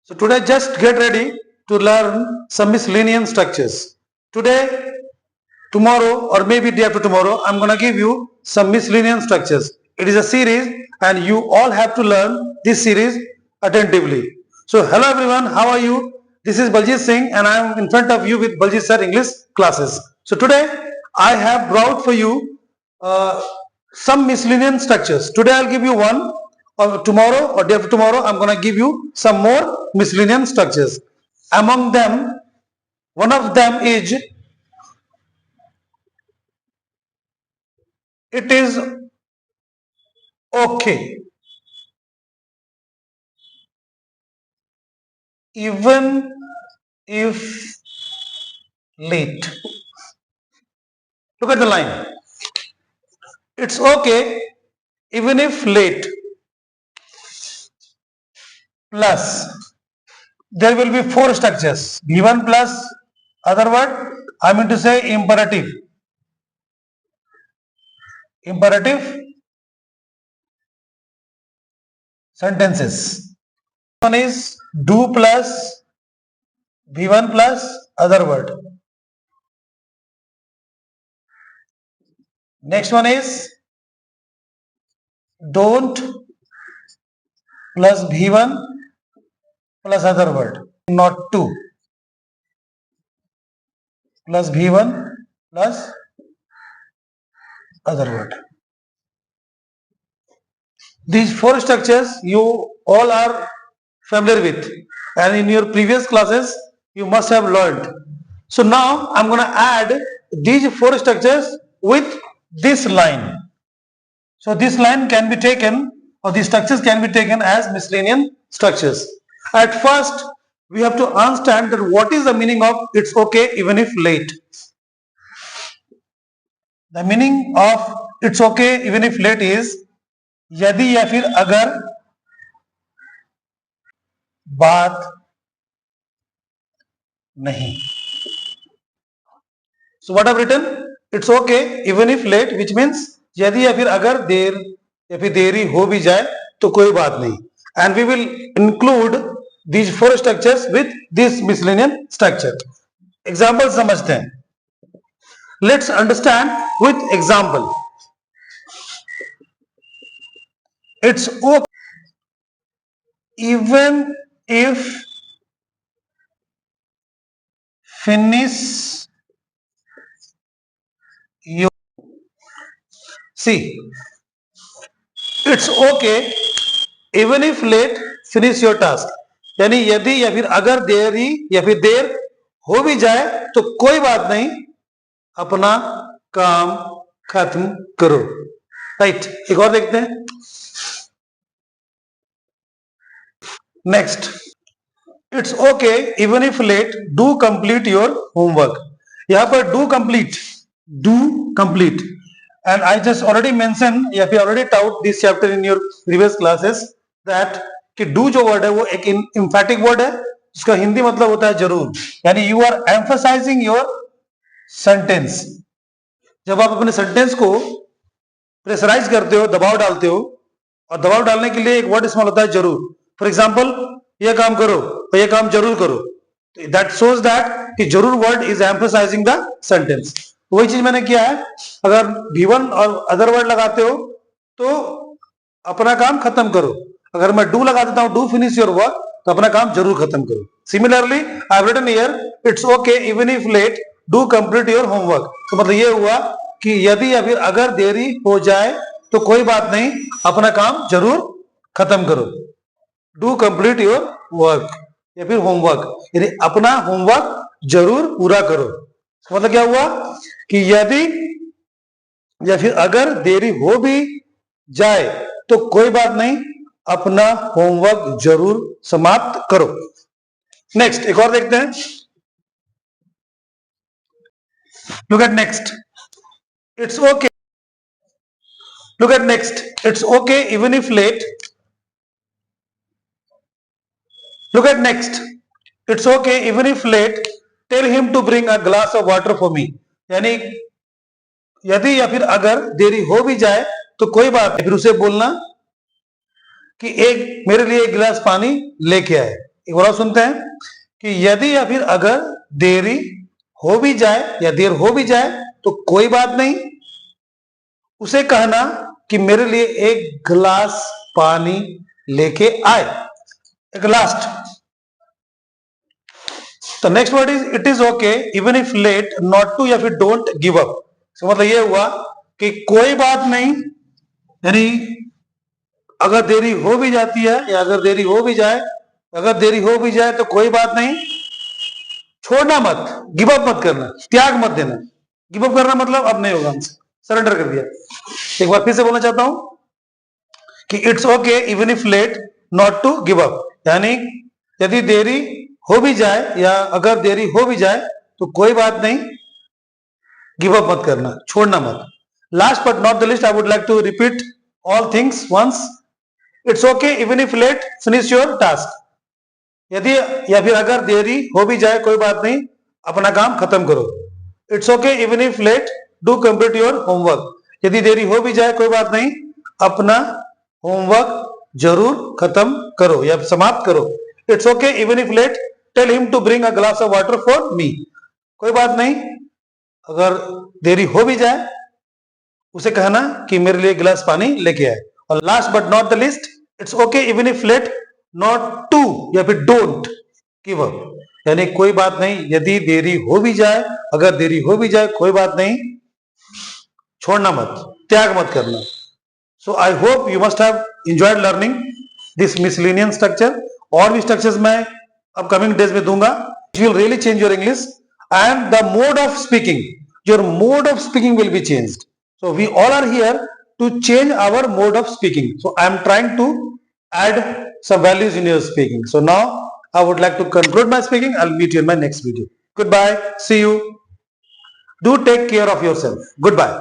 So today just get ready to learn some miscellaneous structures. Today, tomorrow or maybe day after tomorrow, I'm going to give you some miscellaneous structures. It is a series and you all have to learn this series attentively. So hello everyone, how are you? This is Baljit Singh and I am in front of you with Baljit Sir English classes. So today I have brought for you some miscellaneous structures. Today I'll give you one, or tomorrow or day after tomorrow I'm going to give you some more miscellaneous structures. Among them, one of them is it is okay even if late. Look at the line. It's okay even if late. Plus, there will be four structures. Given plus, other word, I mean to say imperative. Imperative sentences. One is do plus V1 plus other word. Next one is don't plus V1 plus other word. Not to plus V1 plus other word. These four structures you all are familiar with, and in your previous classes you must have learned. So now I'm going to add these four structures with this line. So this line can be taken, or these structures can be taken as miscellaneous structures. At first we have to understand that what is the meaning of it's okay even if late. The meaning of it's okay even if late is यदि या फिर अगर बात नहीं. So what I've written? It's okay even if late, which means यदि या फिर अगर देर या फिर देरी हो भी जाए तो कोई बात नहीं. And we will include these four structures with this miscellaneous structure. Example समझते हैं. Let's understand with example. It's okay even if finish your. See, it's okay even if late finish your task. यानी यदि या फिर अगर देरी या फिर देर हो भी जाए तो कोई बात नहीं, अपना काम खत्म करो. राइट, एक और देखते हैं. Next, it's okay even if late do complete your homework. यहां पर do complete and I just already mentioned या फिर already taught this chapter in your previous classes that कि do जो word है वो एक emphatic word है, जिसका हिंदी मतलब होता है जरूर. यानी you are emphasizing your sentence. जब आप अपने सेंटेंस को प्रेशराइज करते हो, दबाव डालते हो, और दबाव डालने के लिए एक वर्ड इस्तेमाल होता है जरूर. फॉर एग्जाम्पल, ये काम करो तो ये काम जरूर करो. दैट शोज दैट कि जरूर word is emphasising the sentence. वही चीज मैंने किया है. अगर V1 और अदर वर्ड लगाते हो तो अपना काम खत्म करो. अगर मैं डू लगा देता हूं, डू फिनिश योर वर्क, तो अपना काम जरूर खत्म करो. Similarly I have written here it's okay even if late do complete your homework. तो मतलब ये हुआ कि यदि या फिर अगर देरी हो जाए तो कोई बात नहीं, अपना काम जरूर खत्म करो. डू कंप्लीट योर वर्क या फिर होमवर्क, यानी अपना होमवर्क जरूर पूरा करो. मतलब क्या हुआ कि यदि या फिर अगर देरी हो भी जाए तो कोई बात नहीं, अपना होमवर्क जरूर समाप्त करो. नेक्स्ट, एक और देखते हैं. Look at next. It's okay. Look at next. It's okay even if late. Look at next. It's okay even if late tell him to bring a glass of water for me. यानी यदि या फिर अगर देरी हो भी जाए तो कोई बात नहीं, फिर उसे बोलना कि एक मेरे लिए एक गिलास पानी लेके आए. एक बार सुनते हैं कि यदि या फिर अगर देरी हो भी जाए या देर हो भी जाए तो कोई बात नहीं, उसे कहना कि मेरे लिए एक गिलास पानी लेके आए। एक लास्ट, तो next word is it is okay even if late not to या फिर डोंट गिव अप। मतलब ये हुआ कि कोई बात नहीं, यानी अगर देरी हो भी जाती है या अगर देरी हो भी जाए, तो कोई बात नहीं, छोड़ना मत, गिव अप मत करना, त्याग मत देना। गिव अप करना मतलब अब नहीं होगा हमसे, सरेंडर कर दिया। एक बार फिर से बोलना चाहता हूं कि it's okay even if late not to give up, यानी यदि देरी हो भी जाए या अगर देरी हो भी जाए तो कोई बात नहीं, गिव अप मत करना, छोड़ना मत। Last but not the list, I would like to repeat all things once. It's okay even if late finish your task, यदि या फिर अगर देरी हो भी जाए कोई बात नहीं, अपना काम खत्म करो। It's okay even if late do complete your homework, यदि देरी हो भी जाए कोई बात नहीं, अपना होमवर्क जरूर खत्म करो या समाप्त करो। It's okay even if late tell him to bring a glass of water for me, कोई बात नहीं, अगर देरी हो भी जाए उसे कहना कि मेरे लिए गिलास पानी लेके आए। और last but not the list, it's okay even if late not to या फिर डोंट गिव अप, यानी कोई बात नहीं, यदि देरी हो भी जाए, अगर देरी हो भी जाए कोई बात नहीं, छोड़ना मत, त्याग मत करना। So I hope you must have enjoyed learning this miscellaneous structure. और भी स्ट्रक्चर्स मैं अपकमिंग डेज में दूंगा, it will really change your English and the mode of speaking, your mode of speaking will be changed. So we all are here to change our mode of speaking. So I am trying to add some values in your speaking. So now I would like to conclude my speaking. I'll meet you in my next video. Goodbye. See you. Do take care of yourself. Goodbye.